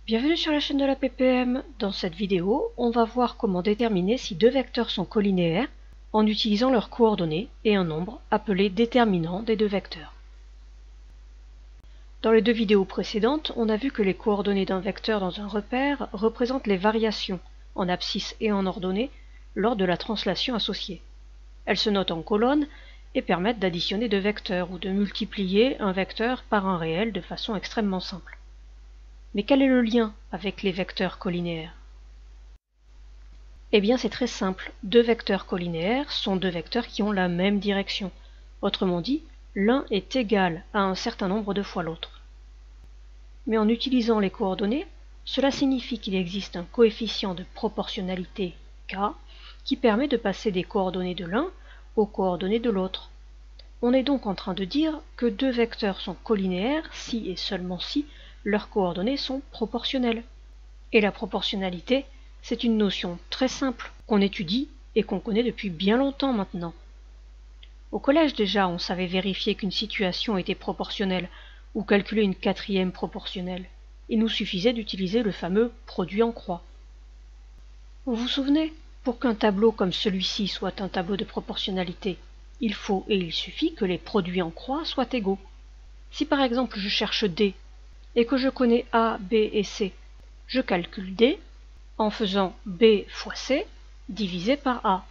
Bienvenue sur la chaîne de la PPM. Dans cette vidéo, on va voir comment déterminer si deux vecteurs sont colinéaires en utilisant leurs coordonnées et un nombre appelé déterminant des deux vecteurs. Dans les deux vidéos précédentes, on a vu que les coordonnées d'un vecteur dans un repère représentent les variations en abscisse et en ordonnée lors de la translation associée. Elles se notent en colonnes et permettent d'additionner deux vecteurs ou de multiplier un vecteur par un réel de façon extrêmement simple. Mais quel est le lien avec les vecteurs colinéaires? Eh bien c'est très simple, deux vecteurs colinéaires sont deux vecteurs qui ont la même direction. Autrement dit, l'un est égal à un certain nombre de fois l'autre. Mais en utilisant les coordonnées, cela signifie qu'il existe un coefficient de proportionnalité k qui permet de passer des coordonnées de l'un aux coordonnées de l'autre. On est donc en train de dire que deux vecteurs sont colinéaires si et seulement si leurs coordonnées sont proportionnelles. Et la proportionnalité, c'est une notion très simple qu'on étudie et qu'on connaît depuis bien longtemps maintenant. Au collège déjà, on savait vérifier qu'une situation était proportionnelle ou calculer une quatrième proportionnelle. Il nous suffisait d'utiliser le fameux produit en croix. Vous vous souvenez? Pour qu'un tableau comme celui-ci soit un tableau de proportionnalité, il faut et il suffit que les produits en croix soient égaux. Si par exemple je cherche D et que je connais A, B et C, je calcule D en faisant B fois C divisé par A.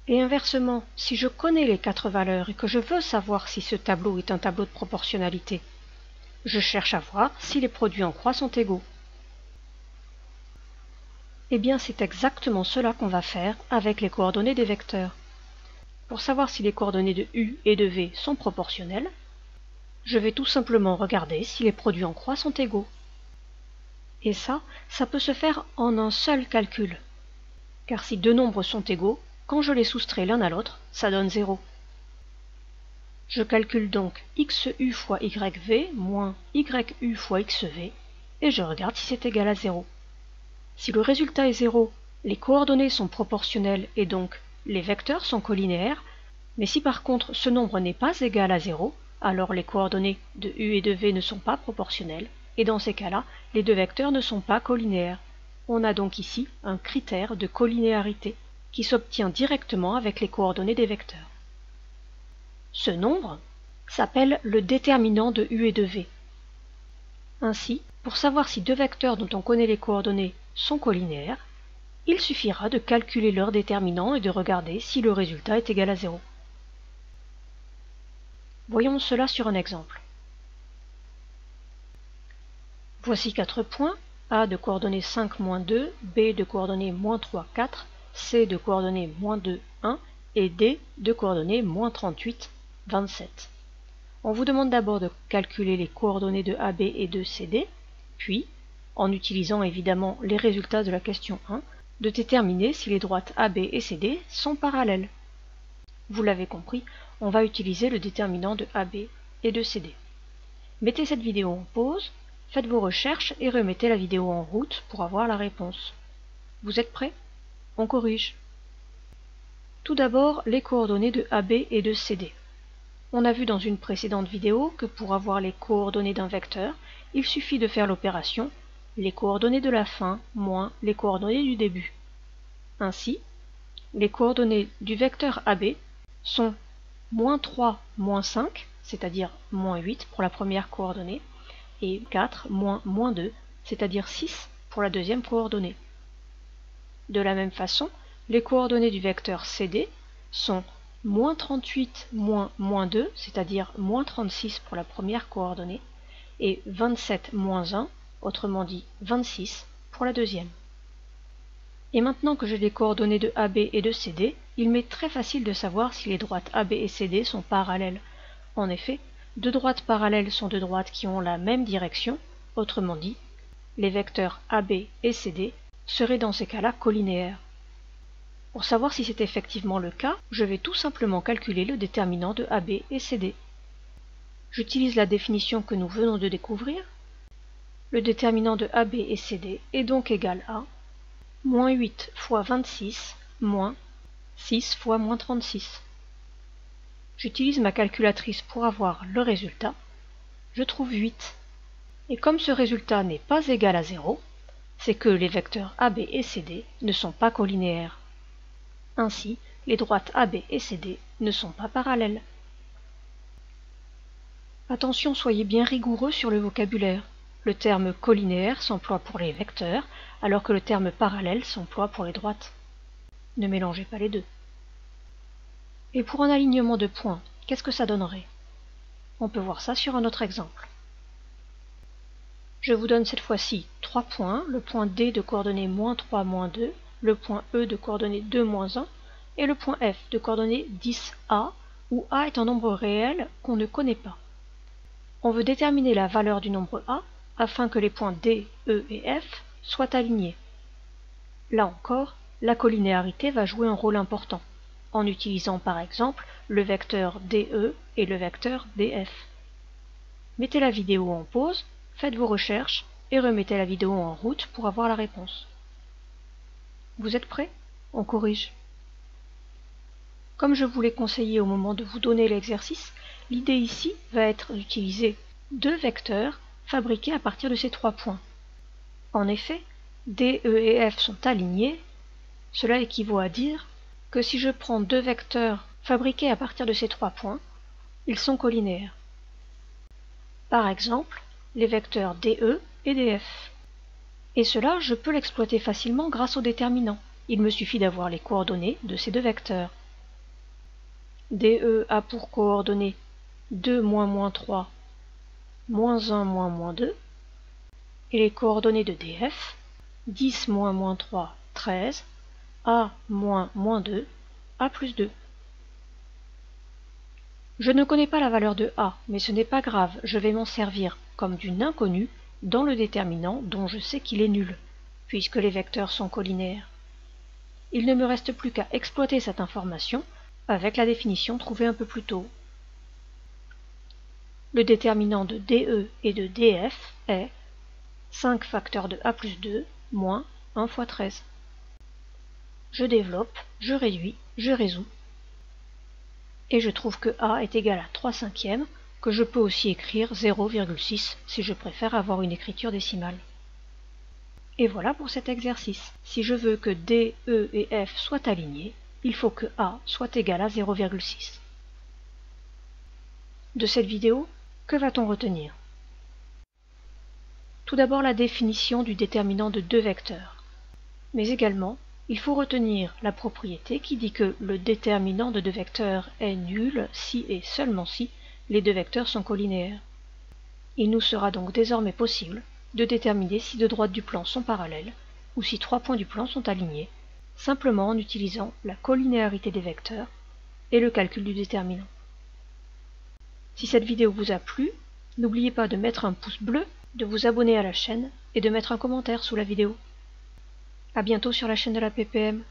Et inversement, si je connais les quatre valeurs et que je veux savoir si ce tableau est un tableau de proportionnalité, je cherche à voir si les produits en croix sont égaux. Eh bien c'est exactement cela qu'on va faire avec les coordonnées des vecteurs. Pour savoir si les coordonnées de U et de V sont proportionnelles, je vais tout simplement regarder si les produits en croix sont égaux. Et ça peut se faire en un seul calcul. Car si deux nombres sont égaux, quand je les soustrais l'un à l'autre, ça donne 0. Je calcule donc XU fois YV moins YU fois XV, et je regarde si c'est égal à 0. Si le résultat est 0, les coordonnées sont proportionnelles et donc les vecteurs sont colinéaires, mais si par contre ce nombre n'est pas égal à 0, alors les coordonnées de U et de V ne sont pas proportionnelles, et dans ces cas-là, les deux vecteurs ne sont pas colinéaires. On a donc ici un critère de colinéarité qui s'obtient directement avec les coordonnées des vecteurs. Ce nombre s'appelle le déterminant de U et de V. Ainsi, pour savoir si deux vecteurs dont on connaît les coordonnées sont colinéaires, il suffira de calculer leur déterminant et de regarder si le résultat est égal à 0. Voyons cela sur un exemple. Voici 4 points, A de coordonnées 5, moins 2, B de coordonnées moins 3, 4, C de coordonnées moins 2, 1 et D de coordonnées moins 38, 27. On vous demande d'abord de calculer les coordonnées de AB et de CD, puis, en utilisant évidemment les résultats de la question 1, de déterminer si les droites AB et CD sont parallèles. Vous l'avez compris, on va utiliser le déterminant de AB et de CD. Mettez cette vidéo en pause, faites vos recherches et remettez la vidéo en route pour avoir la réponse. Vous êtes prêts? On corrige. Tout d'abord, les coordonnées de AB et de CD. On a vu dans une précédente vidéo que pour avoir les coordonnées d'un vecteur, il suffit de faire l'opération les coordonnées de la fin moins les coordonnées du début. Ainsi, les coordonnées du vecteur AB sont moins 3, moins 5, c'est-à-dire moins 8 pour la première coordonnée, et 4, moins 2, c'est-à-dire 6 pour la deuxième coordonnée. De la même façon, les coordonnées du vecteur CD sont moins 38, moins 2, c'est-à-dire moins 36 pour la première coordonnée, et 27, moins 1, autrement dit 26, pour la deuxième. Et maintenant que j'ai les coordonnées de AB et de CD, il m'est très facile de savoir si les droites AB et CD sont parallèles. En effet, deux droites parallèles sont deux droites qui ont la même direction, autrement dit, les vecteurs AB et CD seraient dans ces cas-là colinéaires. Pour savoir si c'est effectivement le cas, je vais tout simplement calculer le déterminant de AB et CD. J'utilise la définition que nous venons de découvrir. Le déterminant de AB et CD est donc égal à moins 8 fois 26 moins 6 fois moins 36. J'utilise ma calculatrice pour avoir le résultat. Je trouve 8. Et comme ce résultat n'est pas égal à 0, c'est que les vecteurs AB et CD ne sont pas colinéaires. Ainsi, les droites AB et CD ne sont pas parallèles. Attention, soyez bien rigoureux sur le vocabulaire. Le terme colinéaire s'emploie pour les vecteurs, alors que le terme parallèle s'emploie pour les droites. Ne mélangez pas les deux. Et pour un alignement de points, qu'est-ce que ça donnerait? On peut voir ça sur un autre exemple. Je vous donne cette fois-ci 3 points, le point D de coordonnées -3, -2, le point E de coordonnées 2, -1, et le point F de coordonnées 10A, où A est un nombre réel qu'on ne connaît pas. On veut déterminer la valeur du nombre A afin que les points D, E et F soient alignés. Là encore, la colinéarité va jouer un rôle important, en utilisant par exemple le vecteur DE et le vecteur DF. Mettez la vidéo en pause, faites vos recherches et remettez la vidéo en route pour avoir la réponse. Vous êtes prêts? On corrige. Comme je vous l'ai conseillé au moment de vous donner l'exercice, l'idée ici va être d'utiliser deux vecteurs fabriqués à partir de ces 3 points. En effet, D, E et F sont alignés. Cela équivaut à dire que si je prends deux vecteurs fabriqués à partir de ces 3 points, ils sont colinéaires. Par exemple, les vecteurs DE et DF. Et cela, je peux l'exploiter facilement grâce au déterminant. Il me suffit d'avoir les coordonnées de ces deux vecteurs. DE a pour coordonnées 2, -3, -1, -2, et les coordonnées de DF, 10, -3, 13, A, -2, A plus 2. Je ne connais pas la valeur de A, mais ce n'est pas grave, je vais m'en servir comme d'une inconnue dans le déterminant dont je sais qu'il est nul, puisque les vecteurs sont colinéaires. Il ne me reste plus qu'à exploiter cette information avec la définition trouvée un peu plus tôt. Le déterminant de DE et de DF est 5 facteur de A plus 2 moins 1 fois 13. Je développe, je réduis, je résous. Et je trouve que A est égal à 3/5, que je peux aussi écrire 0,6 si je préfère avoir une écriture décimale. Et voilà pour cet exercice. Si je veux que D, E et F soient alignés, il faut que A soit égal à 0,6. De cette vidéo, que va-t-on retenir? Tout d'abord la définition du déterminant de deux vecteurs. Mais également, il faut retenir la propriété qui dit que le déterminant de deux vecteurs est nul si et seulement si les deux vecteurs sont colinéaires. Il nous sera donc désormais possible de déterminer si deux droites du plan sont parallèles ou si 3 points du plan sont alignés, simplement en utilisant la colinéarité des vecteurs et le calcul du déterminant. Si cette vidéo vous a plu, n'oubliez pas de mettre un pouce bleu, de vous abonner à la chaîne et de mettre un commentaire sous la vidéo. À bientôt sur la chaîne de la PPM.